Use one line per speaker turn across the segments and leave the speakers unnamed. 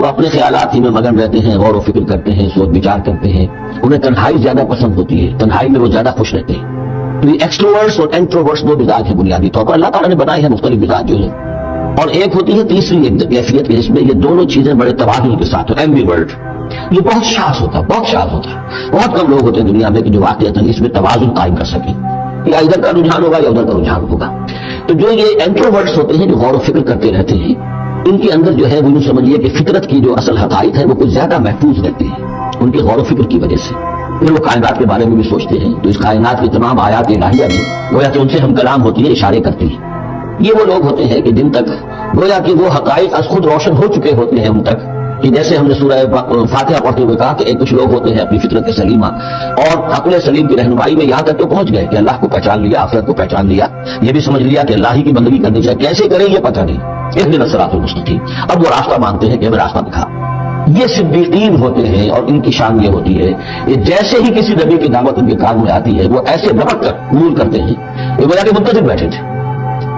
وہ اپنے خیالات ہی میں مگن رہتے ہیں، غور و فکر کرتے ہیں، سوچ بچار کرتے ہیں، انہیں تنہائی زیادہ پسند ہوتی ہے، تنہائی میں وہ زیادہ خوش رہتے ہیں۔ تو یہ ایکسٹروورٹس اور انٹروورٹس دو مزاج ہیں بنیادی طور پر، اللہ تعالیٰ نے بنائے ہیں مختلف مزاج جو ہے، اور ایک ہوتی ہے تیسری کیفیت جس میں یہ دونوں چیزیں بڑے توازن کے ساتھ ہو، ایمبیورٹ۔ یہ بہت شاذ ہوتا ہے، بہت شاذ ہوتا ہے، بہت کم لوگ ہوتے ہیں دنیا میں کہ جو واقعتاً اس میں توازن قائم کر سکیں، یا ادھر کا رجحان ہوگا یا ادھر کا رجحان ہوگا۔ تو جو یہ انٹروورٹس ہوتے ہیں جو غور و فکر کرتے رہتے ہیں، ان کے اندر جو ہے وہ یوں سمجھیے کہ فطرت کی جو اصل حقائق ہے وہ کچھ زیادہ محفوظ رہتے ہیں ان کے غور و فکر کی وجہ سے۔ پھر وہ کائنات کے بارے میں بھی سوچتے ہیں، تو اس کائنات کی تمام آیات الہیہ میں گویا کہ ان سے ہم کلام ہوتی ہے، اشارے کرتی ہیں۔ یہ وہ لوگ ہوتے ہیں کہ جن تک گویا کہ وہ حقائق از خود روشن ہو چکے ہوتے ہیں ان تک، کہ جیسے ہم نے سورہ فاتحہ پڑھتے ہوئے کہا کہ کچھ لوگ ہوتے ہیں اپنی فطرت سلیمہ اور عقل سلیم کی رہنمائی میں یہاں تک تو پہنچ گئے کہ اللہ کو پہچان لیا، آخرت کو پہچان لیا، یہ بھی سمجھ لیا کہ اللہ ہی کی بندگی کرنی چاہیے، کیسے کریں یہ پتہ نہیں، اہدنا الصراط المستقیم، اب وہ راستہ مانگتے ہیں کہ ہمیں راستہ دکھا۔ یہ صدیقین ہوتے ہیں، اور ان کی شان یہ ہوتی ہے کہ جیسے ہی کسی نبی کی دعوت ان کے کان میں آتی ہے وہ ایسے لپٹ کر قبول کرتے ہیں کہ گویا کہ منتظر بیٹھے تھے،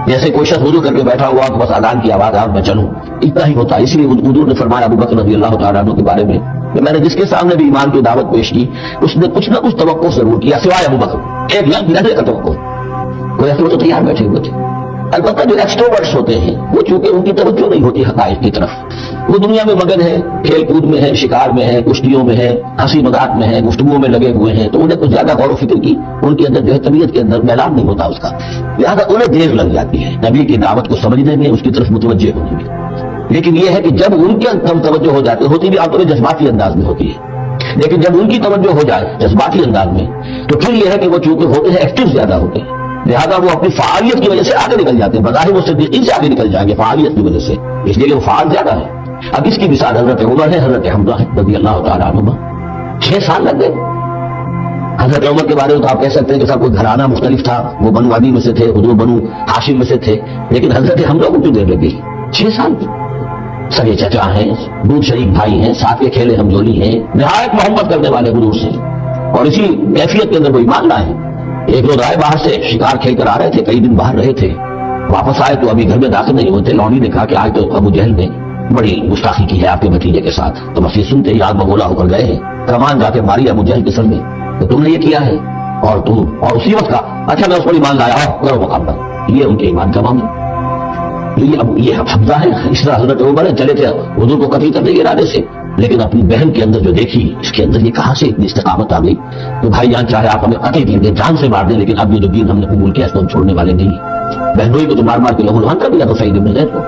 جیسے کوئی شخص وضو کر کے بیٹھا ہوا تو بس اذان کی آواز آ میں چلوں، اتنا ہی ہوتا ہے۔ اسی لیے حضور نے فرمایا ابو بکر رضی اللہ تعالیٰ عنہ کے بارے میں کہ میں نے جس کے سامنے بھی ایمان کی دعوت پیش کی اس نے کچھ نہ کچھ توقع ضرور کیا، سوائے ابو بکر، ایک لمحے کا توقع، کوئی ایسے وہ تو تیار بیٹھے ہوئے تھے۔ البتہ جو ایکسٹروورٹس ہوتے ہیں وہ چونکہ ان کی توجہ نہیں ہوتی حقائق کی طرف، وہ دنیا میں مگن ہے، کھیل کود میں ہے، شکار میں ہے، کشتیوں میں ہے، ہنسی مذاق میں ہے، گفتگو میں لگے ہوئے ہیں، تو انہیں کچھ زیادہ غور و فکر کی ان کے اندر جو ہے طبیعت کے اندر میلان نہیں ہوتا اس کا، لہٰذا انہیں دیر لگ جاتی ہے نبی کی دعوت کو سمجھنے میں، اس کی طرف متوجہ ہونے میں۔ لیکن یہ ہے کہ جب ان کے کم توجہ ہو جاتی ہوتی بھی عام طور پر جذباتی انداز میں ہوتی ہے، لیکن جب ان کی توجہ ہو جائے جذباتی انداز میں تو پھر یہ ہے کہ وہ چونکہ ہوتے ہیں ایکٹیو زیادہ ہوتے ہیں، لہذا وہ اپنی فعالیت کی وجہ سے آگے نکل جاتے ہیں، بظاہر وہ صدیقین سے آگے نکل جائیں گے فعالیت کی وجہ سے، اس لیے کہ وہ فعال زیادہ ہے۔ اب اس کی مثال حضرت عمر ہے، حضرت حمزہ ہے رضی اللہ تعالیٰ عنہ، 6 سال لگ گئے۔ حضرت عمر کے بارے میں تو آپ کہہ سکتے ہیں کہ سب کوئی گھرانہ مختلف تھا، وہ بنو عدی میں سے تھے، حضور بنو ہاشم میں سے تھے، لیکن حضرت حمزہ کو کیوں دیر لگ گئی؟ 6 سال کی، سگے چچا ہیں، دودھ شریک بھائی ہیں، ساتھ کے کھیلے ہمجولی ہیں، نہایت محبت کرنے والے حضور سے، اور اسی کیفیت کے اندر وہ ایمان لائے۔ ایک روز آئے باہر سے، شکار کھیل کر آ رہے تھے، کئی دن باہر رہے تھے، واپس آئے تو ابھی گھر میں داخل نہیں ہوتے، لونی نے کہا کہ آج تو ابو جہل نے بڑی گستاخی کی ہے آپ کے بھتیجے کے ساتھ، تو مسیح سنتے ہی آگ بگولا ہو کر گئے ہیں، کمان جا کے ماری ابو جہل کے سر میں، تو تم نے یہ کیا ہے، اور اسی وقت کا اچھا میں اس پر ایمان لایا ہوں، کرو مقابلہ۔ یہ ان کے ایمان کا معاملہ، یہ حمزہ ہے، اس طرح حضرت عمر ہے، چلے تھے حضور کو قتل کرنے کے ارادے سے، لیکن اپنی بہن کے اندر جو دیکھی، اس کے اندر یہ کہاں سے اتنی استقامت آ گئی کہ بھائی جان چاہے آپ ہمیں قتل کر دیں، جان سے مار دیں، لیکن اب یہ جو دین ہم نے قبول کیا اس کو ہم چھوڑنے والے نہیں۔ بہنوئی کو تو مار مار کے لہو لہان کر دیا تو سعید بن زید کو،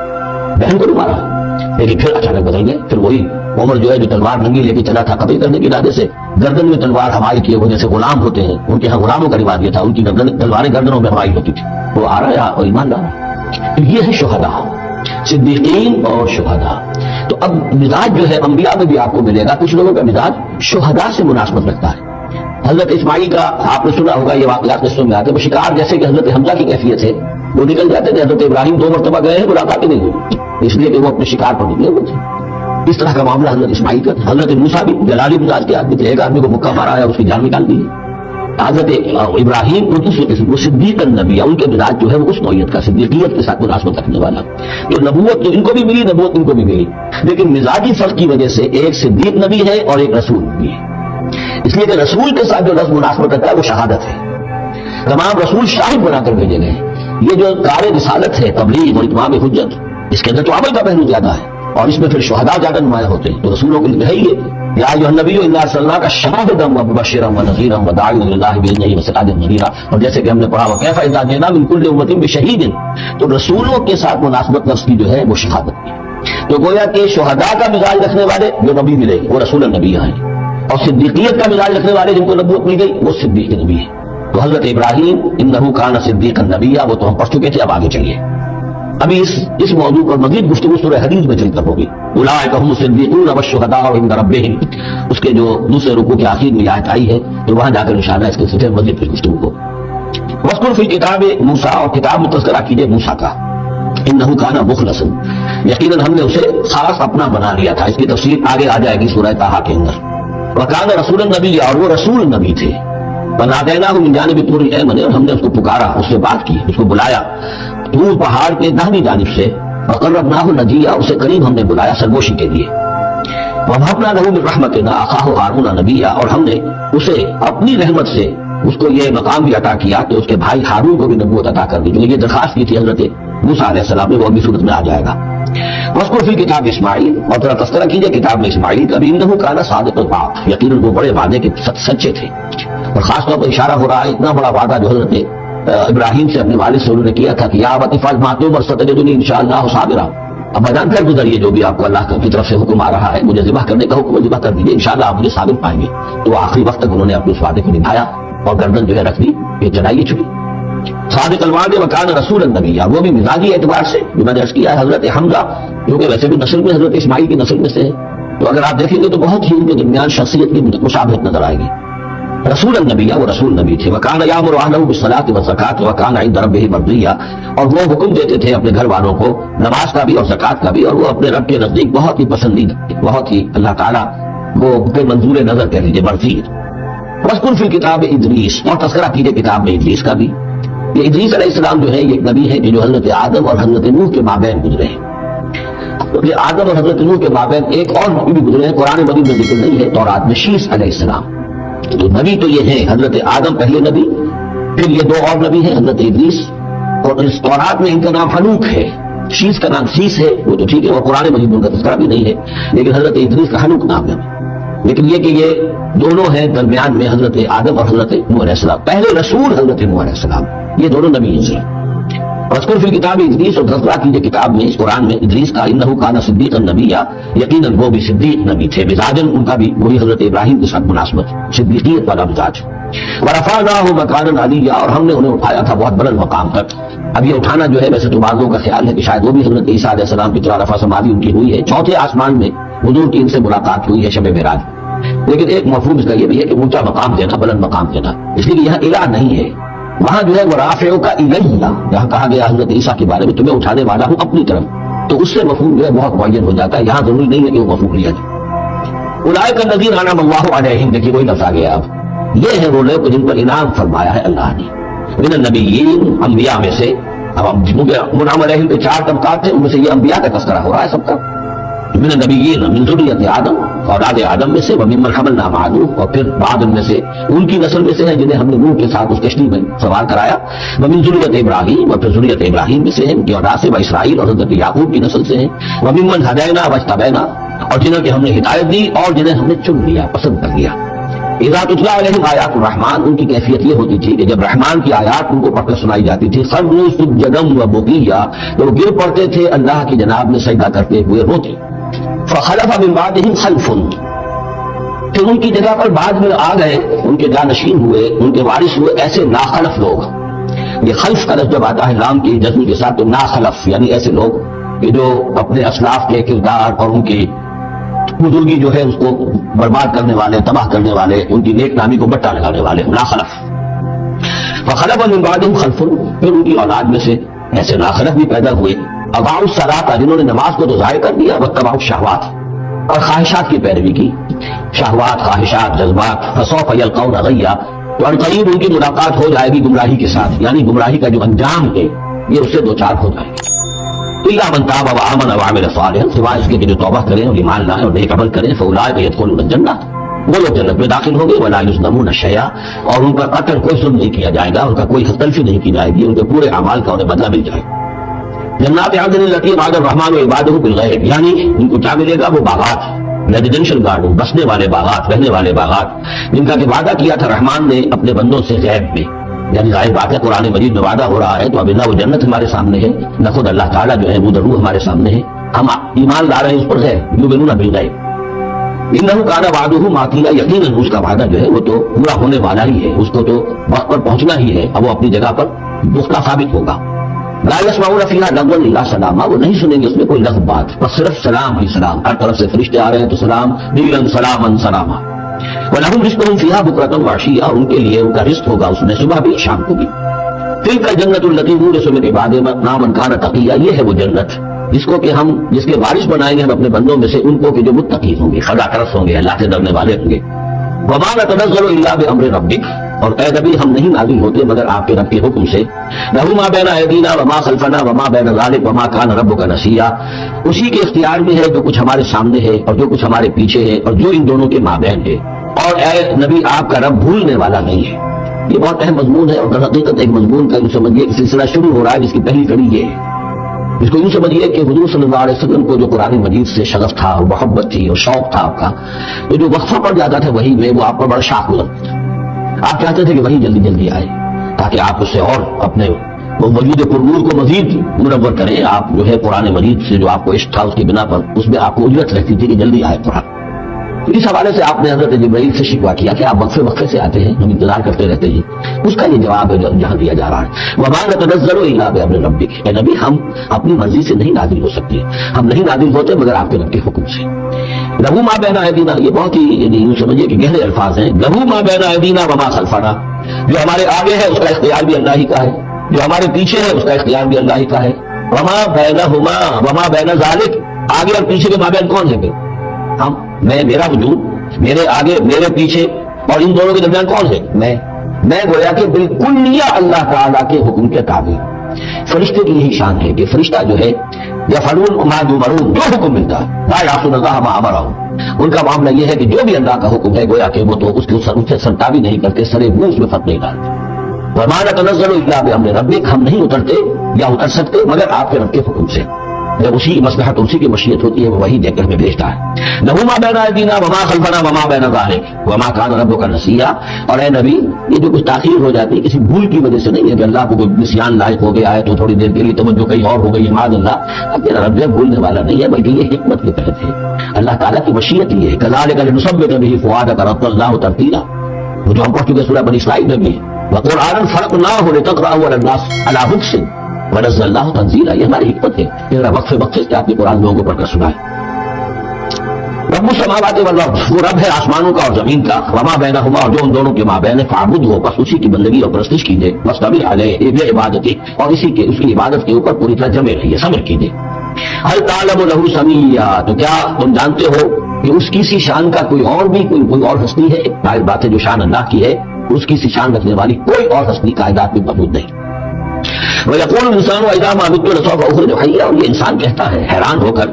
بہن کو بھی مارا، لیکن پھر اچانک بدل گئے، پھر وہی عمر جو ہے جو تلوار ننگی لے کے چلا تھا قتل کرنے کے ارادے سے، گردن میں تلوار حمال کیے ہوئے، جیسے غلام ہوتے ہیں ان کے ہاں غلاموں کا رواج یہ تھا، ان کی تلواریں گردنوں میں حمال ہوتی تھی، وہ آ رہا ہے اور ایمان لا رہا ہے۔ یہ ہے شہداء، صدیقین اور شہداء۔ تو اب مزاج جو ہے انبیاء میں بھی آپ کو ملے گا، کچھ لوگوں کا مزاج شہداء سے مناسبت رکھتا ہے۔ حضرت اسماعیل کا آپ نے سنا ہوگا، یہ واقعات قصوں میں آتے ہیں، وہ شکار جیسے کہ حضرت حمزہ کی کیفیت ہے، وہ نکل جاتے تھے، حضرت ابراہیم 2 مرتبہ گئے ہیں، ملاقات نہیں ہوئی، اس لیے کہ وہ اپنے شکار پر نکلے ہوئے تھے۔ اس طرح کا معاملہ حضرت اسماعیل کا تھا۔ حضرت موسیٰ بھی جلالی مزاج کے آدمی تھے، ایک آدمی کو مکہ مارا ہے اور اس کی جان نکال دی ہے۔ حضرت ابراہیم کو دوسرے قسم، وہ صدیق النبی، ان کے مزاج جو ہے وہ اس نوعیت کا، صدیقیت کے ساتھ مناسبت رکھنے والا، تو نبوت تو ان کو بھی ملی، نبوت ان کو بھی ملی، لیکن مزاجی فرق کی وجہ سے ایک صدیق نبی ہے اور ایک رسول نبی ہے، اس لیے کہ رسول کے ساتھ جو لفظ مناسبت رکھتا ہے وہ شہادت ہے۔ تمام رسول شاہد بنا کر بھیجے گئے۔ یہ جو کار رسالت ہے، تبلیغ اور اتمام حجت، اس کے اندر تو عمل کا پہلو زیادہ ہے، اور اس میں پھر شہداء زیادہ نمایاں ہوتے ہیں، تو رسولوں کے لیے ہے یہ یا ایھا النبی انا ارسلناک شاہدا ومبشرا ونذیرا وداعیا الی اللہ باذنہ وسراجا منیرا، اور جیسے کہ ہم نے پڑھا وکیف اذا جئنا من کل امۃ بشہید، تو رسولوں کے ساتھ مناسبت لفظ کی جو ہے وہ شہادت کی، تو گویا کہ شہداء کا مزاج رکھنے والے جو نبی ملے وہ رسول النبی ہیں، اور صدیقیت کا مزاج رکھنے والے جن کو نبوت مل گئی وہ صدیق نبی ہے۔ تو حضرت ابراہیم انہ کان صدیقا نبیا، وہ تو ہم پڑھ چکے تھے، اب آگے چلیے۔ ابھی اس موضوع پر مزید گفتگو سورہ حدید میں چل کر ہوگی، اولئک هم الصدیقون والشہداء عند ربہم، اس کے جو دوسرے رکوع کے آخر میں آیت آئی ہے تو وہاں جا کر انشاءاللہ اس کے سلسلے میں مزید گفتگو ہو۔ واذکر فی الکتاب موسیٰ، اور کتاب میں تذکرہ کیجئے موسیٰ کا، انہ کان مخلصا، یقیناً ہم نے اسے خاص اپنا بنا لیا تھا، اس کی تفصیل آگے آ جائے گی سورہ طٰہٰ کے اندر۔ وکان رسول النبی، اور وہ رسول نبی تھے، ونادیناہ من جانب طور الایمن، اور ہم نے اس کو پکارا، اس سے بات کی، اس کو بلایا طور پہاڑ کے داہنی جانب سے، وقربناہ نجیہ، اسے قریب ہم نے بلایا سرگوشی کے لیے۔ وَوَهَبْنَا لَهُ مِن رَحْمَتِنَا أَخَاهُ هَارُونَ نَبِيًّا، اور ہم نے اسے اپنی رحمت سے اس کو یہ مقام بھی عطا کیا کہ اس کے بھائی ہارون کو بھی نبوت عطا کر دی، جو یہ درخواست کی تھی حضرت موسیٰ علیہ السلام نے، وہ ابھی صورت میں آ جائے گا۔ وَاذْكُرْ فِي کتاب اسماعیل، اور ذرا تذکرہ کیجئے کتاب میں اسماعیل کا بھی، إِنَّهُ كَانَ صَادِقَ الْوَعْدِ، یقیناً وہ بڑے وعدے کے سچے تھے۔ اور خاص طور پر اشارہ ہو رہا ہے اتنا بڑا وعدہ جو حضرت ابراہیم سے اپنے والد سے انہوں نے کیا تھا کہ یا ابت افعل ما تؤمر ستجدنی انشاءاللہ صابرا، اب میدان پر گزریے، جو بھی آپ کو اللہ کی طرف سے حکم آ رہا ہے، مجھے ذبح کرنے کا حکم ذبح کر دیجیے، انشاءاللہ آپ مجھے صابر پائیں گے۔ تو آخری وقت تک انہوں نے اپنے اس وعدے کو نبھایا اور گردن جو ہے رکھ دی، یہ چڑھائی چھڑی۔ صادق الوعد وکان رسول النبی، وہ بھی مزاجی اعتبار سے جو میں نے عرض کیا ہے، حضرت حمزہ جو کہ ویسے بھی نسل میں حضرت اسماعیل کی نسل میں سے ہے، تو اگر آپ دیکھیں گے تو بہت ہی ان کے درمیان شخصیت کی مشابہت نظر آئے گی۔ رسول النبی، وہ رسول نبی تھے۔ وکان یامر اہلہ بالصلاۃ والزکاۃ وکان عند ربہ مرضیہ، اور وہ حکم دیتے تھے اپنے گھر والوں کو نماز کا بھی اور زکوٰۃ کا بھی، اور وہ اپنے رب کے نزدیک بہت ہی پسندیدہ، بہت ہی اللہ تعالیٰ وہ کے منظور نظر کہہ لیجیے، مرضی۔ وَاذْكُرْ فِي الْكِتَابِ إِدْرِيسَ، اور تذکرہ کیجیے کتاب میں ادریس کا بھی۔ یہ ادریس علیہ السلام جو ہے یہ ایک نبی ہے کہ جو حضرت آدم اور حضرت نوح کے مابین گزرے ہیں۔ کیونکہ آدم اور حضرت نوح کے مابین ایک اور نبی بھی گزرے ہیں، قرآن مجید میں ذکر نہیں ہے، تورات میں شیس علیہ السلام۔ تو نبی تو یہ ہیں حضرت آدم پہلے نبی، پھر یہ دو اور نبی ہیں حضرت ادریس، اور اس تورات میں ان کا نام حنوک ہے، شیس کا نام سیس ہے، وہ تو ٹھیک ہے، اور قرآن مجید میں ان کا تذکرہ بھی نہیں ہے، لیکن حضرت ادریس کا حنوک نام ہے۔ لیکن یہ کہ یہ دونوں ہیں درمیان میں حضرت آدم اور حضرت نوح علیہ السلام، پہلے رسول حضرت نوح علیہ السلام، یہ دونوں نبی ہیں۔ وَاذْكُرْ فِي الْكِتَابِ إِدْرِيسَ، اور تذکرہ کیجیے کتاب میں اس قرآن میں ادریس کا، إِنَّهُ كَانَ صِدِّيقًا نَبِيًّا، یقیناً وہ بھی صدیق نبی تھے، مزاجاً ان کا بھی وہی حضرت ابراہیم کے ساتھ مناسبت، صدیقیت والا مزاج۔ وَرَفَعْنَاهُ مَكَانًا عَلِيًّا، اور ہم نے انہیں اٹھایا تھا بہت بلند مقام تک۔ اب یہ اٹھانا جو ہے ویسے تو بعضوں کا خیال ہے کہ شاید وہ بھی حضرت عیسیٰ علیہ السلام کی طرح رفع سماوی ان کی ہوئی ہے، چوتھے آسمان میں حضور کی ان سے ملاقات ہوئی ہے شب معراج۔ لیکن ایک مفہوم اس کا یہ بھی ہے کہ اونچا مقام دینا، بلند مقام دینا، اس لیے کہ یہاں الہ نہیں ہے، وہاں جو ہے وہ رافعوں کا الیہ، جہاں کہا گیا حضرت عیسیٰ کے بارے میں تمہیں اٹھانے والا ہوں اپنی طرف، تو اس سے مفہوم جو ہے بہت معین ہو جاتا ہے، یہاں ضروری نہیں ہے کہ وہ مفہوم لیا جائے۔ اولئک الذین انعم اللہ علیہم، دیکھیے وہی لفظ آ گیا، اب یہ ہے وہ لوگ جن پر انعام فرمایا ہے اللہ نے، من النبیین، انبیاء میں سے۔ اب منعم علیہم کے چار طبقات ہیں، ان میں سے یہ انبیاء کا تذکرہ ہو رہا ہے سب کا۔ من النبیین من ذریۃ آدم، اولاد آدم میں سے، وممن حملنا مع نوح، اور پھر بعد ان میں سے ان کی نسل میں سے ہیں جنہیں ہم نے نوح کے ساتھ اس کشتی میں سوار کرایا، ومن ذریۃ ابراہیم، اور پھر ذریۃ ابراہیم میں سے ہیں، ان کی اولاد سے، واسرائیل، اور حضرت یعقوب کی نسل سے ہیں، وممن ہدینا واجتبینا، اور جنہیں کہ ہم نے ہدایت دی اور جنہیں ہم نے چن لیا، پسند کر لیا۔ اذا تتلیٰ علیہم آیات الرحمن، ان کی کیفیت یہ ہوتی تھی کہ جب رحمان کی آیات ان کو پڑھ کر سنائی جاتی تھی، خروا سجدا وبکیا، تو وہ گر پڑتے تھے اللہ کی جناب میں سجدہ کرتے ہوئے روتے۔ فخلف من بعدہم خلف، پھر ان کی جگہ پر بعد میں آ گئے، ان کے جانشین ہوئے، ان کے وارث ہوئے ایسے ناخلف لوگ۔ یہ خلف کا لفظ جب آتا ہے لام کی جزم کے ساتھ، تو ناخلف یعنی ایسے لوگ کہ جو اپنے اسلاف کے کردار اور ان کی بزرگی جو ہے اس کو برباد کرنے والے، تباہ کرنے والے، ان کی نیک نامی کو بٹا لگانے والے، ناخلف۔ فخلف من بعدہم خلف، پھر ان کی اولاد میں سے ایسے ناخلف بھی پیدا ہوئے، اضاعوا الصلاۃ، جنہوں نے نماز کو تو ضائع کر دیا، واتبعوا الشہوات، اور خواہشات کی پیروی کی، شہوات، خواہشات، جذبات، فسوف یلقون غیا، تو عنقریب ان کی ملاقات ہو جائے گی گمراہی کے ساتھ، یعنی گمراہی کا جو انجام ہے یہ اس سے دوچار ہو جائے گی۔ الا من تاب وآمن وعمل صالحا، سوائے اس کے کہ جو توبہ کریں اور ایمان لائیں اور نیک عمل کریں، فاولئک يدخلون الجنہ، وہ لوگ جنت میں داخل ہوں گے، ولا یظلمون شیئا، اور ان پر قطعاً کوئی ظلم نہیں کیا جائے گا، ان کا کوئی تلفی نہیں کی جائے گی، ان کے پورے اعمال کا انہیں بدلہ مل جائے گا۔ جنات عدن التي وعد الرحمن وعباده بالغیب، یعنی ان کو کیا ملے گا؟ وہ باغات، ریزیڈینشل گارڈن، بسنے والے باغات، رہنے والے باغات، جن کا کہ وعدہ کیا تھا رحمان نے اپنے بندوں سے غیب میں، یعنی ظاہر بات ہے قرآن مجید میں وعدہ ہو رہا ہے، تو اب نہ وہ جنت ہمارے سامنے ہے، نہ خود اللہ تعالیٰ جو ہے وہ ضرور ہمارے سامنے ہے، ہم ایمان لا رہے ہیں اس پر غیب، یؤمنون بالغیب۔ انہ کان وعدہ ماتیا، یقیناً اس کا وعدہ جو ہے وہ تو پورا ہونے والا ہی ہے، اس کو تو وقت پر پہنچنا ہی ہے، اب وہ اپنی جگہ پر پختہ ثابت ہوگا۔ لا يسمعون فيها لغوا الا سلاما، وہ نہیں سنیں گے اس میں کوئی لغو بات، بس صرف سلام ہی سلام، ہر طرف سے فرشتے آ رہے ہیں تو سلام، دیلاً سلاما سلاما۔ وَلَهُمْ رِزْقُهُمْ فِيهَا بُكْرَةً وَعَشِيًّا، ان کے لیے ان کا رزق ہوگا اس میں صبح بھی شام کو بھی۔ تِلْكَ الْجَنَّةُ الَّتِي نُورِثُ مِنْ عِبَادِنَا مَنْ كَانَ تَقِيًّا، یہ ہے وہ جنت جس کو کہ ہم جس کے وارث بنائیں گے ہم اپنے بندوں میں سے ان کو کہ جو متقی ہوں گے، خدا ترس ہوں گے، اللہ سے ڈرنے والے ہوں گے۔ وَمَا نَتَنَزَّلُ إِلَّا بِأَمْرِ رَبِّكَ، اور اے نبی ہم نہیں نازل ہوتے مگر آپ کے رب کے حکم سے. لہو ما بین ایدینا وما خلفنا وما بین ذلک وما کان ربک نسیا. اسی کے اختیار میں ہے جو کچھ ہمارے سامنے ہے اور جو کچھ ہمارے پیچھے ہے اور جو ان دونوں کے مابین ہے. اور اے نبی آپ کا رب بھولنے والا نہیں ہے. یہ بہت اہم مضمون ہے، اور در حقیقت ایک مضمون کا سمجھیے کہ سلسلہ شروع ہو رہا ہے جس کی پہلی کڑی یہ ہے. اس کو یوں سمجھیے کہ حضور صلی اللہ علیہ وسلم کو جو قرآن مجید سے شغف تھا اور محبت تھی اور شوق تھا آپ کا، تو جو وقفہ پڑ جاتا تھا وہی میں وہ آپ پر بڑا شاق گزرتا تھا. آپ چاہتے تھے کہ وہی جلدی جلدی آئے تاکہ آپ اس سے اور اپنے وجود پرنور کو مزید منور کریں. آپ جو ہے قرآن مجید سے جو آپ کو عشق تھا اس کی بنا پر اس میں آپ کو اجرت رہتی تھی کہ جلدی آئے قرآن. اس حوالے سے آپ نے حضرت جبرائیل سے شکوہ کیا کہ آپ وقفے وقفے سے آتے ہیں، ہم انتظار کرتے رہتے ہیں. اس کا یہ جواب ہے جو جہاں دیا جا رہا ہے. وما نتنزل الا بامر ربک. اے نبی ہم اپنی مرضی سے نہیں نازل ہو سکتے، ہم نہیں نازل ہوتے مگر آپ کے رب کے حکم سے. لہو ما بین ایدینا، یہ بہت ہی یوں سمجھیے کہ گہرے الفاظ ہیں. لہو ما بین ایدینا وما خلفنا، جو ہمارے آگے ہے اس کا اختیار بھی اللہ ہی کا ہے، جو ہمارے پیچھے ہے اس کا اختیار بھی اللہ ہی کا ہے. وما بینہما وما بین ذالک، آگے اور پیچھے کے مابین کون ہے پھر؟ ہم، میں، میرا وجود، میرے آگے میرے پیچھے، اور ان دونوں کے درمیان کون ہے؟ میں گویا کہ بالکل اللہ تعالیٰ کے حکم کے تابع. فرشتے کی یہی شان ہے کہ فرشتہ جو ہے یفعلون ما یؤمرون، جو حکم ملتا ہے، لا یعصون اللہ ما امرهم، ان کا معاملہ یہ ہے کہ جو بھی اللہ کا حکم ہے گویا کہ وہ تو اس کے سرتابی نہیں کرتے، سرے منہ اس میں فرق نہیں ڈالتے. وما نتنزل الا بامر ربک، ہم نہیں اترتے یا اتر سکتے مگر آپ کے رب کے حکم سے. جب اسی مصلحت اسی کی مشیت ہوتی ہے وہ وہی دے کر ہمیں بھیجتا ہے. لہو ما بین ایدینا وما خلفنا وما بین ذالک وما کان ربک نسیا. اور اے نبی یہ جو کچھ تاخیر ہو جاتی ہے کسی بھول کی وجہ سے نہیں ہے کہ اللہ کو کوئی نسیان لاحق ہو گیا ہے تو تھوڑی دیر کے لیے توجہ کہیں اور ہو گئی ہے، معاذ اللہ. اب تیرا رب بھولنے والا نہیں ہے بلکہ یہ حکمت کے تحت ہے. اللہ تعالیٰ کی مشیت یہ ہے کذالک لنثبت به فؤادک رتلناه ترتیلا، وہ جو ہم پڑھ چکے سورہ بنی اسرائیل میں بھی. وقرآنا فرقناه لتقرأه على الناس على مكث ونزلناه تنزیلا. یہ ہماری حکمت ہے کہ وقفے وقفے سے آپ نے قرآن لوگوں کو پڑھ کر سنائے. رب السماوات والارض، وہ رب ہے آسمانوں کا اور زمین کا. وما بینہما، اور جو ان دونوں کے مابین ہے. فاعبدہ، بس اسی کی بندگی اور پرستش کیجیے. واصطبر علیہ بعبادتہ، اور اسی کے اس کی عبادت کے اوپر پوری طرح جمے رہیے، صبر کیجیے. هل تعلم له سمیا، تو کیا تم جانتے ہو کہ اس کی سی شان کا کوئی اور بھی کوئی اور ہستی ہے؟ ظاہر بات ہے جو شان اللہ کی ہے اس کی سی شان رکھنے والی کوئی اور ہستی کائنات میں موجود نہیں. وَيَقُولُ الْإِنسَانُ وَإِذَا مَا مِتُّ لَسَوْفَ أُخْرَجُ حَيًّا، اور یہ انسان کہتا ہے حیران ہو کر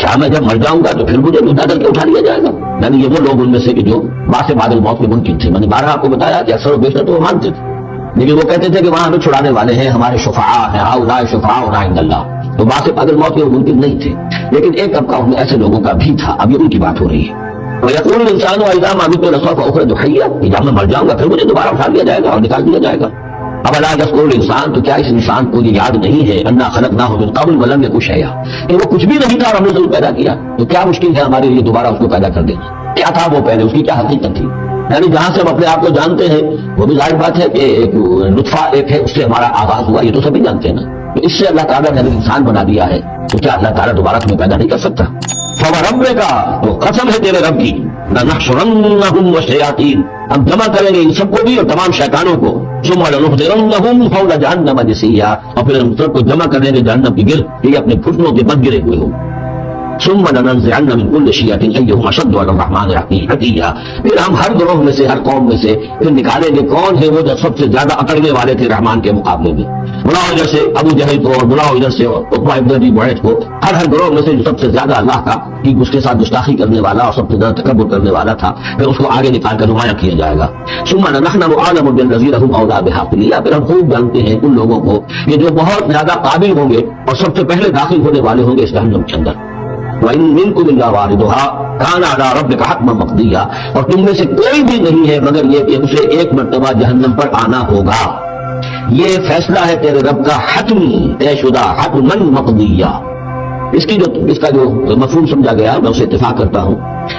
کیا میں جب مر جاؤں گا تو پھر مجھے اٹھا کر کے اٹھا لیا جائے گا. یعنی یہ وہ لوگ ان میں سے کہ جو باعث بعد الموت کے منکر تھے. میں نے بارہ آپ کو بتایا کہ اکثر و بیشتر تو وہ مانتے تھے، لیکن وہ کہتے تھے کہ وہاں ہمیں چھڑانے والے ہیں، ہمارے شفعاء ہیں، ہؤلاء شفعاؤنا عند اللہ. تو باعث بعد الموت کے وہ منکر نہیں تھے، لیکن ایک طبقہ ان میں ایسے لوگوں کا بھی تھا. اب یہ ان کی بات ہو رہی ہے. وَيَقُولُ الْإِنسَانُ وَإِذَا مَا مِتُّ لَسَوْفَ أُخْرَجُ حَيًّا، کہ جب میں مر جاؤں گا پھر مجھے دوبارہ اٹھا لیا جائے گا اور نکال دیا جائے گا. اب لا يذكر الانسان، تو کیا اس انسان کو یہ یاد نہیں ہے انا خلقناه من قبل ولم يكن شيئا، کہ وہ کچھ بھی نہیں تھا اور ہم نے ضرور پیدا کیا. تو کیا مشکل ہے ہمارے لیے دوبارہ اس کو پیدا کر دینا؟ کیا تھا وہ پہلے، اس کی کیا حقیقت تھی؟ یعنی جہاں سے ہم اپنے آپ کو جانتے ہیں وہ بھی ظاہر بات ہے کہ ایک نطفہ ایک ہے، اس سے ہمارا آغاز ہوا، یہ تو سبھی جانتے ہیں نا. تو اس سے اللہ تعالیٰ نے ہمیں انسان بنا دیا ہے، تو کیا اللہ تعالیٰ دوبارہ تمہیں پیدا نہیں کر سکتا؟ فَوَرَبِّكَ، تو قسم ہے تیرے رب کی، لَنَحْشُرَنَّهُمْ وَالشَّيَاطِينَ، ہم جمع کریں گے ان سب کو بھی اور تمام شیطانوں کو. ثُمَّ لَنُحْضِرَنَّهُمْ حَوْلَ جَهَنَّمَ جِثِيًّا، اور پھر ہم سب کو جمع کر دیں گے جہنم کی گرد کہ یہ اپنے گھٹنوں کے بد گرے ہوئے ہوں. ثُمَّ لَنَنزِعَنَّ مِنْ كُلِّ شِيَعَةٍ أَيُّهُمْ أَشَدُّ عَلَى الرَّحْمَنِ عِتِيًّا، پھر ہم ہر گروہ میں سے، ہر قوم میں سے پھر نکالیں گے کون ہے وہ جو سب سے زیادہ اکڑنے والے تھے رحمان کے مقابلے میں. بلاؤ ادھر سے ابو جہل کو اور بلاؤ ادھر سے عقبہ ابن ابی معیط کو، ہر گروہ میں سے جو سب سے زیادہ اللہ کا کہ اس کے ساتھ گستاخی کرنے والا اور سب سے زیادہ تکبر کرنے والا تھا، پھر اس کو آگے نکال کر نمایاں کیا جائے گا. ثم نحن اعلم بالذین هم اولى بها، پھر ہم خوب جانتے ہیں ان لوگوں کو کہ جو بہت زیادہ قابل ہوں گے اور سب سے پہلے داخل ہونے والے ہوں گے اس جہنم کے اندر. وَإِن مِّنكُمْ إِلَّا وَارِدُهَا كَانَ عَلَىٰ رَبِّكَ حَتْمًا مَّقْضِيًّا، اور تم میں سے کوئی بھی نہیں ہے مگر یہ کہ اسے ایک مرتبہ جہنم پر آنا ہوگا. یہ فیصلہ ہے تیرے رب کا حتمی طے شدہ، حتماً مقضیہ. اس کا جو مفہوم سمجھا گیا میں اسے اتفاق کرتا ہوں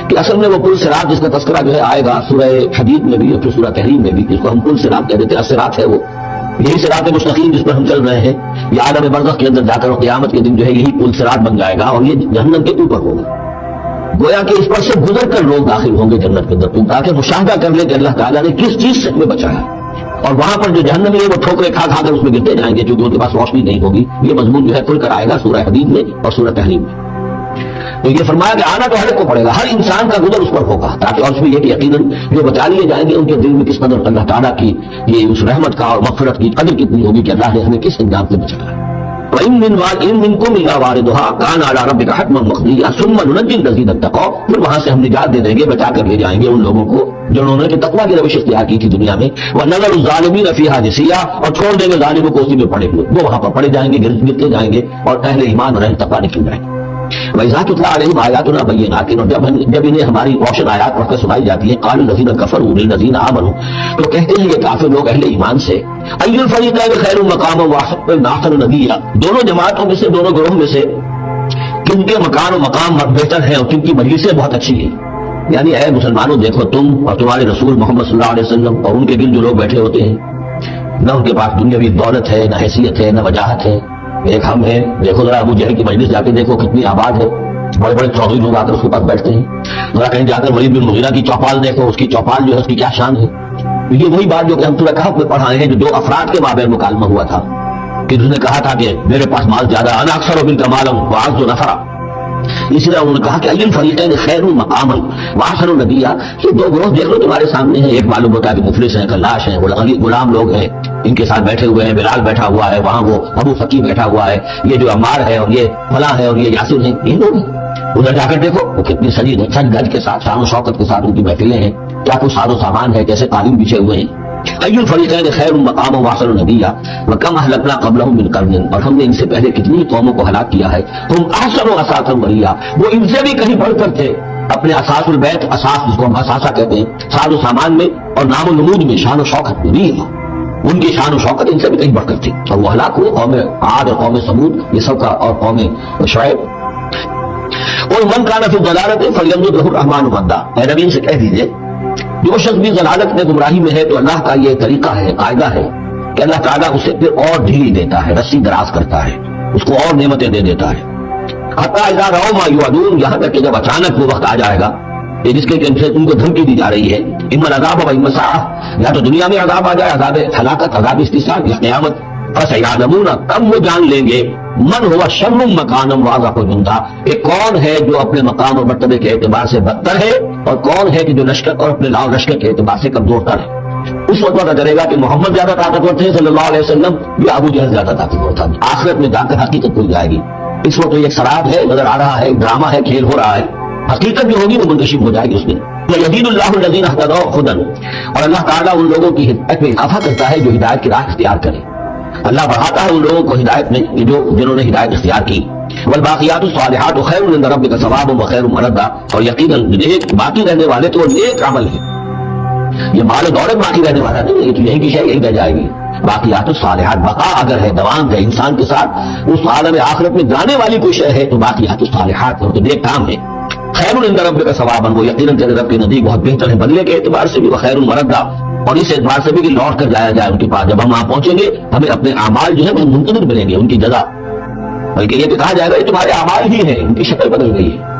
کہ اصل میں وہ پل صراط جس کا تذکرہ جو ہے آئے گا سورہ حدید میں بھی اور پھر سورہ تحریم میں بھی، جس کو ہم پل صراط کہہ دیتے ہیں. الصراط ہے وہ، یہی صراط مستقیم جس پر ہم چل رہے ہیں. یہ عالم برزخ کے اندر جا کر قیامت کے دن جو ہے یہی پل صراط بن جائے گا اور یہ جہنم کے اوپر ہوگا. گویا کہ اس پر سے گزر کر لوگ داخل ہوں گے جنت کے اندر، تاکہ مشاہدہ کر لیں کہ اللہ تعالیٰ نے کس چیز سے ہمیں بچایا. اور وہاں پر جو جہنمی ہے وہ ٹھوکریں کھا کھا کر اس میں گرتے جائیں گے کیونکہ ان کے پاس روشنی نہیں ہوگی. یہ مضمون جو ہے کھل کر آئے گا سورہ حدید میں اور سورہ تحریم میں. تو یہ فرمایا کہ آنا تو ہر ایک کو پڑے گا، ہر انسان کا گزر اس پر ہوگا، تاکہ اور اس میں یہ کہ یقیناً جو بچا لیے جائیں گے ان کے دل میں کس قدر اللہ تعالیٰ کی یہ اس رحمت کا اور مغفرت کی قدر کتنی ہوگی کہ اللہ نے ہمیں کس انجام سے بچایا ہے۔ وَإِن مِّنكُمْ إِلَّا وَارِدُهَا كَانَ عَلَىٰ رَبِّكَ حَتْمًا مَّقْضِيًّا ثُمَّ نُنَجِّي الَّذِينَ اتَّقَوْا، پھر وہاں سے ہم نجات دے دیں گے، بچا کر لے جائیں گے ان لوگوں کو جنہوں نے کہ تقویٰ کی روش اختیار کی تھی دنیا میں، وَنَذَرُ الظَّالِمِينَ فِيهَا جِثِيًّا، اور چھوڑ دیں گے ظالموں کو اسی میں پڑے ہوئے، وہ وہاں پر پڑے جائیں گے، گرتے جائیں گے، اور اہل ایمان اور اہل تقویٰ نکل جائیں گے۔ وَإِذَا تُتْلَىٰ عَلَيْهِمْ آيَاتُنَا بَيِّنَاتٍ، اور جب انہیں ہماری روشن آیات پڑھ کر سنائی جاتی ہیں، قَالَ الَّذِينَ كَفَرُوا لِلَّذِينَ آمَنُوا، تو کہتے ہیں یہ کافر لوگ اہل ایمان سے، أَيُّ الْفَرِيقَيْنِ خَيْرٌ مَّقَامًا وَأَحْسَنُ نَدِيًّا، دونوں جماعتوں میں سے، دونوں گروہوں میں سے کن کے مکان و مقام بہتر ہے اور کن کی مجلسیں بہت اچھی ہیں۔ یعنی اے مسلمانوں دیکھو، تم اور تمہارے رسول محمد صلی اللہ علیہ وسلم اور ان کے گرد جو لوگ بیٹھے ہوتے ہیں، نہ ان کے پاس دنیاوی دولت ہے، نہ حیثیت ہے، نہ وجاہت ہے، ایک ہم ہیں، دیکھو ذرا ابو جہل کی مجلس جا کے دیکھو کتنی آباد ہے، بڑے بڑے چودھری لوگ آ کر اس کے پاس بیٹھتے ہیں، ذرا کہیں جا کر ولید بن مغیرہ کی چوپال دیکھو، اس کی چوپال جو ہے اس کی کیا شان ہے۔ یہ وہی بات جو کہ ہم سورہ کہف میں پڑھائے ہیں، جو دو افراد کے مابین مکالمہ ہوا تھا کہ اس نے کہا تھا کہ میرے پاس مال زیادہ، انا اکثر منک مالا واعز نفرا، اسی طرح انہوں نے کہا کہ ای الفریقین خیر مقاما واحسن ندیا، یہ دو گروہ دیکھ لو تمہارے سامنے ہیں، ایک معلوم ہوتا ہے کہ مفلس ہیں، کلاش ہیں، غلام لوگ ہیں، ان کے ساتھ بیٹھے ہوئے ہیں، بلال بیٹھا ہوا ہے، وہاں وہ ابو فقی بیٹھا ہوا ہے، یہ جو عمار ہے اور یہ فلاں ہے اور یہ یاسر ہیں، یہ لوگ ہیں۔ ادھر جا کر دیکھو وہ کتنی سج گج کے ساتھ، شان و شوکت کے ساتھ ان کی محفلیں ہیں، کیا کچھ ساز و سامان ہے، جیسے قالین بچھے ہوئے ہیں۔ ای الفریقین خیر مقاما واحسن ندیا وکم اہلکنا قبلہم من قرن، اور ہم نے ان سے پہلے کتنی قوموں کو ہلاک کیا ہے، ہم احسن اساسا وریا، وہ ان سے بھی کہیں بڑھ کر تھے اپنے اساس البیت، اساس جس کو ہم اثاثہ کہتے ہیں، ساز و سامان میں اور نام و نمود میں، شان و شوکت میں بھی، ان کی شان و شوکت ان سے بھی کہیں بڑھ کر تھی، اور وہ ہلاک ہوئے، قوم عاد اور قوم ثمود یہ سب کا، اور قوم شعیب۔ اور من کان فی ضلالۃ فلیمدد لہ الرحمن مدا، اے نبی ان سے کہہ دیجئے جو شخص بھی ضلالت میں گمراہی میں ہے تو اللہ کا یہ طریقہ ہے، قاعدہ ہے کہ اللہ تعالیٰ اسے پھر اور ڈھیلی دیتا ہے، رسی دراز کرتا ہے، اس کو اور نعمتیں دے دیتا ہے، حتی اذا رأوا ما یوعدون، یہاں تک کہ جب اچانک وہ وقت آ جائے گا کہ جس کے ان کو دھمکی دی جا رہی ہے، اما العذاب و اما الساعہ، یا تو دنیا میں عذاب آ جائے، عذاب ہلاکت، عذاب استحصال، یا قیامت، فسیعلمون، کم وہ جان لیں گے، من ہوا شر مکانا واضح جندا، کہ کون ہے جو اپنے مقام اور مرتبے کے اعتبار سے بدتر ہے، اور کون ہے کہ جو لشکر اور اپنے لاؤ لشکر کے اعتبار سے کمزور تر ہے۔ اس وقت پتہ چلے گا کہ محمد زیادہ طاقتور تھے صلی اللہ علیہ وسلم یا ابو جہل زیادہ طاقتور تھا۔ آخرت میں جا کر حقیقت کھل جائے گی۔ اس وقت تو یہ ایک سراب ہے، نظر آ رہا ہے، ایک ڈرامہ ہے، کھیل ہو رہا ہے، حقیقت جو ہوگی وہ منکشف ہو جائے گی اس میں۔ یزید اللہ الذین اہتدوا ھدی، اور اللہ تعالیٰ ان لوگوں کی ہدایت میں اضافہ کرتا ہے جو ہدایت کی راہ اختیار کرے، اللہ بڑھاتا ہے ان لوگوں کو ہدایت میں جنہوں نے ہدایت اختیار کی۔ والباقیات الصالحات خیر عند ربک ثوابا وخیر مردا، اور یقیناً نیک باقی رہنے والے تو نیک عمل ہے، یہ مال و دولت باقی رہنے والا نہیں، یہ تو یہیں کی شے یہیں رہ جائے گی۔ باقیات الصالحات، بقا اگر ہے، دوام ہے انسان کے ساتھ اس عالم آخرت میں جانے والی کوئی شے ہے تو باقیات الصالحات تو نیک کام ہے۔ خیر عند ربک ثوابا، وہ یقیناً تیرے رب کے نزدیک بہت بہتر ہے بدلے کے اعتبار سے بھی، وخیر مردا، اور اس اعتبار سے بھی کہ لوٹ کر جایا جائے ان کے پاس، جب ہم وہاں پہنچیں گے ہمیں اپنے اعمال جو ہے وہ منتظر ملیں گے، ان کی جزا، بلکہ یہ بھی کہا جائے گا یہ تمہارے اعمال ہی ہیں، ان کی شکل بدل گئی ہے۔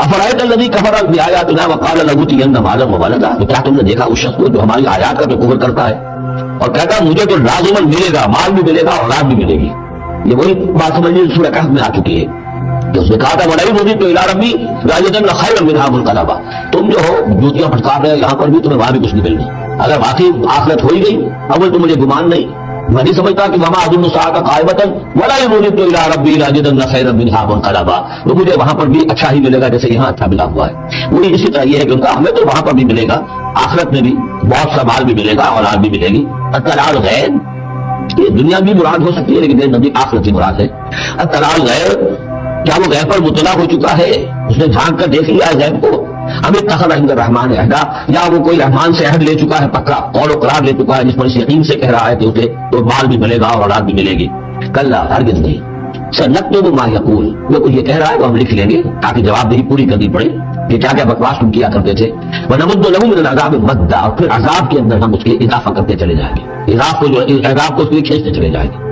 افرأیت الذی کفر بآیاتنا وقال لأوتین مالا وولدا، تو کیا تم نے دیکھا اس شخص کو جو ہماری آیات کا تو کفر کرتا ہے اور کہتا ہے مجھے تو لازماً ملے گا، مال بھی ملے گا، اولاد بھی ملے گی۔ یہ وہی بات سمجھیے سورہ کہف میں آ چکی ہے کہ اس نے کہا تھا وَلَئِن رُدِدتُّ إِلَىٰ رَبِّي لَأَجِدَنَّ خَيْرًا مِنْهَا مُنقَلَبًا، تم جو ہو جوتیاں پھٹکار رہے یہاں پر بھی تمہیں وہاں بھی کچھ نہیں ملنا۔ اگر واقعی آخرت ہو ہی گئی، اول تو مجھے گمان نہیں، میں نہیں سمجھتا کہ وما اظن الساعة قائمة وَلَئِن رُدِدتُّ إِلَىٰ رَبِّي لَأَجِدَنَّ خَيْرًا مِنْهَا مُنقَلَبًا، تو مجھے وہاں پر بھی اچھا ہی ملے گا جیسے یہاں اچھا ملا ہوا ہے۔ وہی اسی طرح یہ ہے کہ ان کا ہمیں تو وہاں پر بھی ملے گا، آخرت میں بھی بہت سا مال بھی ملے گا، اولاد بھی ملے گی۔ اطلاع الغیب، یہ دنیا بھی مراد ہو سکتی ہے لیکن نبی آخرت ہی مراد ہے۔ اطلاع الغیب، کیا وہ غیب پر مطلع ہو چکا ہے، اس نے جھانک کر دیکھ لیا ہے غیب کو، ہمیں اتخذ عند الرحمن عہدا، یا وہ کوئی رحمان سے عہد لے چکا ہے، پکا قول و قرار لے چکا ہے جس پر اس یقین سے کہہ رہا ہے کہ اسے تو مال بھی ملے گا اور اولاد بھی ملے گی۔ کلا، ہرگز نہیں۔ سنکتب ما یقول، وہ کچھ یہ کہہ رہا ہے وہ ہم لکھ لیں گے تاکہ جواب دہی پوری کرنی پڑے کہ کیا کیا بکواس تم کیا کرتے تھے۔ ونمد له من العذاب مدا، اور پھر عذاب کے اندر ہم اس کے اضافہ کرتے چلے جائیں گے، عذاب کو اس کے کھینچتے چلے جائیں گے۔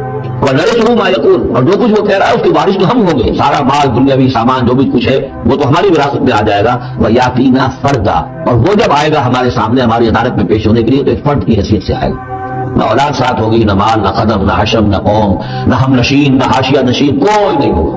وَنَرِثُهُ مَا يَقُولُ، اور جو کچھ وہ کہہ رہا ہے اس کے وارث تو ہم ہوں گے، سارا مال دنیاوی سامان جو بھی کچھ ہے وہ تو ہماری وراثت میں آ جائے گا۔ وَيَأْتِينَا فَرْدًا، اور وہ جب آئے گا ہمارے سامنے ہماری عدالت میں پیش ہونے کے لیے تو ایک فرد کی حیثیت سے آئے گا، نہ اولاد ساتھ ہوگی، نہ مال، نہ قدم، نہ حشم، نہ قوم، نہ ہم نشین، نہ حاشیہ نشین، کوئی نہیں ہوگا۔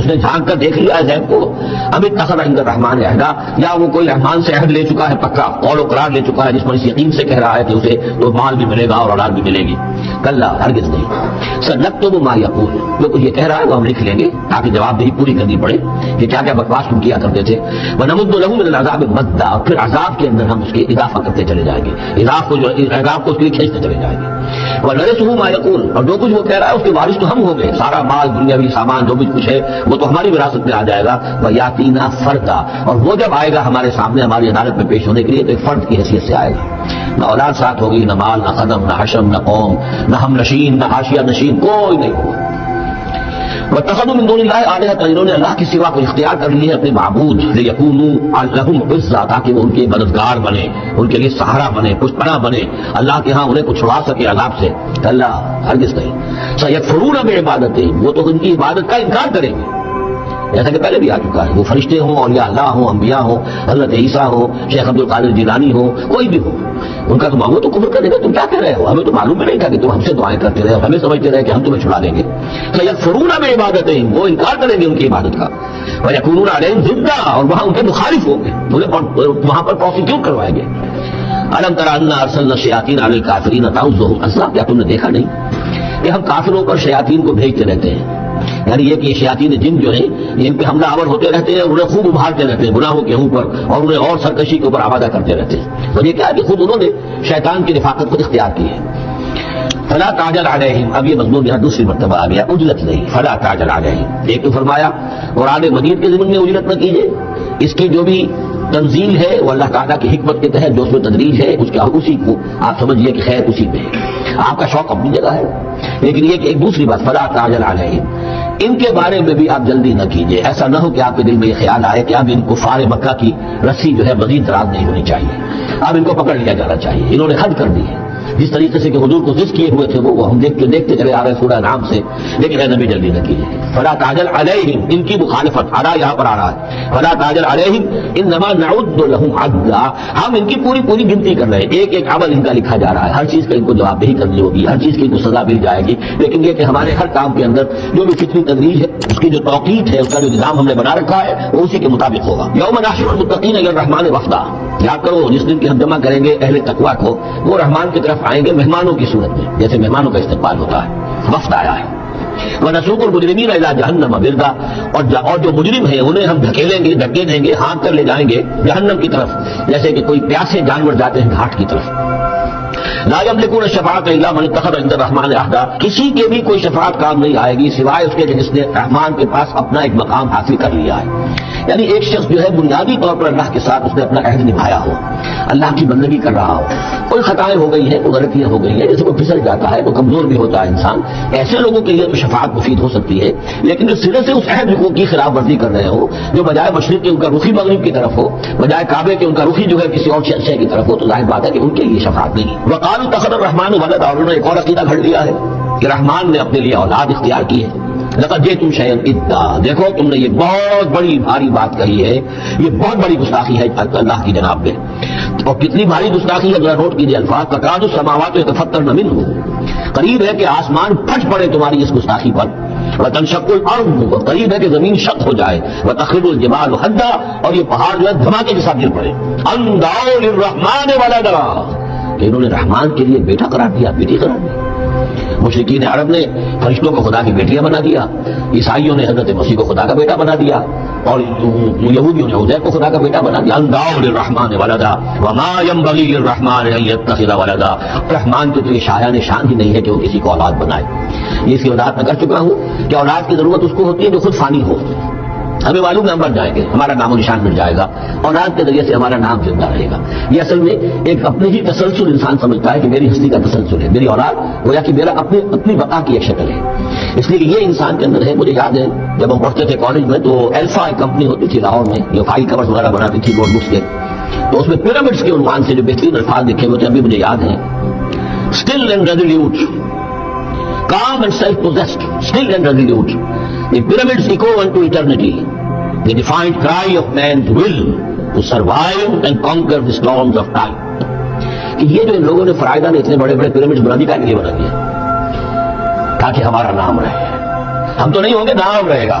اس نے جھانک کر دیکھ لیا ہے غیب کو، اب اتخذ عند الرحمن عہدا، یا وہ کوئی رحمان سے عہد لے چکا ہے پکا، قول و قرار لے چکا ہے جس پر اس یقین سے کہہ رہا ہے کہ اسے تو مال بھی ملے گا اور اولاد بھی ملے گی. کلا، ہرگز نہیں. سنکتب ما یقول، جو کچھ یہ کہہ رہا ہے وہ ہم لکھ لیں گے تاکہ جواب دہی پوری کرنی پڑے کہ کیا کیا بکواس تم کیا کرتے تھے. ونمد له من العذاب مدا، پھر عذاب کے اندر ہم اس کے اضافہ کرتے چلے جائیں گے، عذاب کو اس کے لیے کھینچتے چلے جائیں گے. ونرثه ما یقول، اور جو کچھ وہ کہہ رہا ہے اس کے وارث تو ہم ہوں گے، سارا مال دنیاوی سامان جو بھی کچھ ہے وہ تو ہماری وراثت میں آ جائے گا. ویاتینا فردا، اور وہ جب آئے گا ہمارے سامنے ہماری عدالت میں پیش ہونے کے لیے تو ایک فرد کی حیثیت سے آئے گا. نہ اولاد ساتھ ہوگی، نہ مال، نہ قدم، نہ حشم، نہ قوم، نہ ہم نشین، نہ حاشیہ نشین، کوئی نہیں ہوگا. واتخذوا من دون اللہ آلہۃ، انہوں نے اللہ کے سوا کو اختیار کر لی ہے اپنے معبود، لیکونوا لہم عزا، تاکہ وہ ان کے مددگار بنے، ان کے لیے سہارا بنے، کچھ پناہ بنے، اللہ کے ہاں انہیں کچھ چھڑا سکے عذاب سے. اللہ، ہرگز نہیں. سیکفرون بعبادتہم، وہ تو ان کی عبادت کا انکار کریں گے، جیسا کہ پہلے بھی آ چکا ہے. وہ فرشتے ہوں، اولیاء اللہ ہوں، انبیاء ہوں، حضرت عیسیٰ ہوں، شیخ عبد القادر جیلانی ہوں، کوئی بھی ہو، ان کا تو وہ تو کفر کرے گا. تم کیا کہہ رہے ہو؟ ہمیں تو معلوم بھی نہیں تھا کہ تم ہم سے دعائیں کرتے رہے، ہمیں سمجھتے رہے کہ ہم تمہیں چھڑا دیں گے. سیکفرون بعبادتہم، وہ انکار کریں گے ان کی عبادت کا. ویکونون علیہم ضدا، اور وہاں ان کے مخالف ہوں گے، انہیں وہاں پر پروسیکیوٹ کروائیں گے. الم تر انا ارسلنا الشیاطین علی الکافرین تعوذهم عزا، کیا تم نے دیکھا نہیں کہ ہم کافروں پر شیاطین کو بھیجتے رہتے ہیں؟ یعنی یہ کہ شیاطین جن جو ہیں ان پہ حملہ آور ہوتے رہتے ہیں، انہیں خوب ابھارتے رہتے ہیں گناہوں کے اوپر، اور انہیں اور سرکشی کے اوپر آمادہ کرتے رہتے ہیں. تو یہ کیا ہے کہ خود انہوں نے شیطان کی رفاقت خود اختیار کی ہے. فلا تعجل علیہم، اب یہ مضمون یہاں دوسری مرتبہ آ گیا، اجلت نہیں، فلا تعجل علیہم. ایک تو فرمایا قرآن مجید کے ضمن میں اجلت نہ کیجیے، اس کی جو بھی تنزیل ہے وہ اللہ تعالیٰ کی حکمت کے تحت جو اس میں تدریج ہے اس کا اسی کو آپ سمجھیے کہ خیر اسی میں ہے، آپ کا شوق اپنی جگہ ہے. لیکن یہ کہ ایک دوسری بات، فلا تعجل علیہم، ان کے بارے میں بھی آپ جلدی نہ کیجیے. ایسا نہ ہو کہ آپ کے دل میں یہ خیال آئے کہ اب ان کفار مکہ کی رسی جو ہے مزید دراز نہیں ہونی چاہیے، اب ان کو پکڑ لیا جانا چاہیے، انہوں نے حد کر دی ہے. جس طریقے سے کہ حضور کو ذکر کیے ہوئے تھے وہ ہم دیکھتے چلے آ رہے سورہ انعام سے. لیکن اے نبی جلدی نہ کیجیے. فلا تعجل علیہم، ان کی مخالفت علی یہاں پر آ رہا ہے. فلا تعجل علیہم انما نعد لهم عدا، ہم ان کی پوری گنتی کر رہے ہیں، ایک ایک عمل ان کا لکھا جا رہا ہے، ہر چیز کا ان کو جواب دہی کرنی ہوگی، ہر چیز کی ان کو سزا مل جائے گی. لیکن یہ کہ ہمارے ہر کام کے اندر جو بھی فطری تدریج ہے، اس کی جو توقیت ہے، اس کا جو نظام ہم نے بنا رکھا ہے وہ اسی کے مطابق ہوگا. یوم نحشر المتقین الی الرحمن وفدا، یاد کرو جس دن کی ہم جمع کریں گے اہل تقویٰ کو، وہ رحمان کی طرف آئیں گے مہمانوں کی صورت میں، جیسے مہمانوں کا استقبال ہوتا ہے، وفد آیا ہے. وَنَسُوقُ الْمُجْرِمِينَ إِلَىٰ جَهَنَّمَ وِرْدًا، اور جو مجرم ہیں انہیں ہم دھکیلیں گے، دھکے دیں گے، ہانک کر لے جائیں گے جہنم کی طرف، جیسے کہ کوئی پیاسے جانور جاتے ہیں گھاٹ کی طرف. لا يملكون الشفاعة إلا من اتخذ عند الرحمن عهدا، کسی کے بھی کوئی شفاعت کام نہیں آئے گی سوائے اس کے کہ جس نے رحمان کے پاس اپنا ایک مقام حاصل کر لیا ہے. یعنی ایک شخص جو ہے بنیادی طور پر اللہ کے ساتھ اس نے اپنا عہد نبھایا ہو، اللہ کی بندگی کر رہا ہو، کوئی خطائیں ہو گئی ہیں، کوئی غلطیاں ہو گئی ہیں، جیسے کوئی پھسل جاتا ہے تو کمزور بھی ہوتا ہے انسان، ایسے لوگوں کے لیے تو شفاعت مفید ہو سکتی ہے. لیکن جو سرے سے اس عہد کی خلاف ورزی کر رہے ہو، جو بجائے مشرق کے ان کا رخی مغرب کی طرف ہو، بجائے کعبے کے ان کا رخی جو ہے کسی اور شے کی طرف ہو، تو ظاہر بات ہے کہ ان کے لیے شفاعت نہیں. وقالوا اتخذ الرحمن ولدا، اور انہوں نے ایک اور عقیدہ گھڑ لیا ہے کہ رحمان نے اپنے لیے اولاد اختیار کی ہے. لقد جئتم شیئا ادا، دیکھو تم نے یہ بہت بڑی بھاری بات کہی ہے، یہ بہت بڑی گستاخی ہے اللہ کی جناب میں. اور کتنی بھاری گستاخی ہے ذرا نوٹ کیجیے الفاظ. تکاد السماوات یتفطرن منہ، قریب ہے کہ آسمان پھٹ پڑے تمہاری اس گستاخی پر. وتنشق الارض، قریب ہے کہ زمین شق ہو جائے. وتخر الجبال حدا، اور یہ پہاڑ جو ہے دھماکے کے ساتھ گر پڑے. ان دعوا للرحمن ولدا، کہ انہوں نے رحمان کے لیے بیٹا قرار دیا، بیٹی قرار دی. مشرکین عرب نے فرشتوں کو خدا کی بیٹیاں بنا دیا، عیسائیوں نے حضرت مسیح کو خدا کا بیٹا بنا دیا، اور یہودیوں نے عزیر کو خدا کا بیٹا بنا دیا. ان دعوا للرحمن ولدا وما ينبغي للرحمن ان يتخذ ولدا، رحمان کی تو یہ شایان شان ہی نہیں ہے کہ وہ کسی کو اولاد بنائے. یہ اس کی وضاحت میں کر چکا ہوں کہ اولاد کی ضرورت اس کو ہوتی ہے جو خود فانی ہو. ہمیں معلوم ہے ہم مر جائیں گے، ہمارا نام و نشان مل جائے گا، اولاد کے ذریعے سے ہمارا نام زندہ رہے گا. یہ اصل میں ایک اپنے ہی تسلسل انسان سمجھتا ہے کہ میری ہستی کا تسلسل ہے، میری اولاد گویا کہ میرا اپنی بقا کی ایک شکل ہے. اس لیے یہ انسان کے اندر ہے. مجھے یاد ہے جب ہم پڑھتے تھے کالج میں تو الفا ایک کمپنی ہوتی تھی لاہور میں جو فائل کورز وغیرہ بناتی تھی نوٹ بکس کے، تو اس میں پیرامڈس کے عنوان سے جو بہترین الفاظ لکھے ہوئے تھے ابھی مجھے یاد ہیں. Still and resolute, calm and self-possessed, still and resolute. The pyramids echo unto eternity, the defiant cry of man's will to survive and conquer the storms of time. کہ یہ جو ان لوگوں نے فرائدہ نے اتنے بڑے بڑے پیرامڈز بنا دی، کا لیے بنا دیا تاکہ ہمارا نام رہے. ہم تو نہیں ہوں گے، نام رہے گا.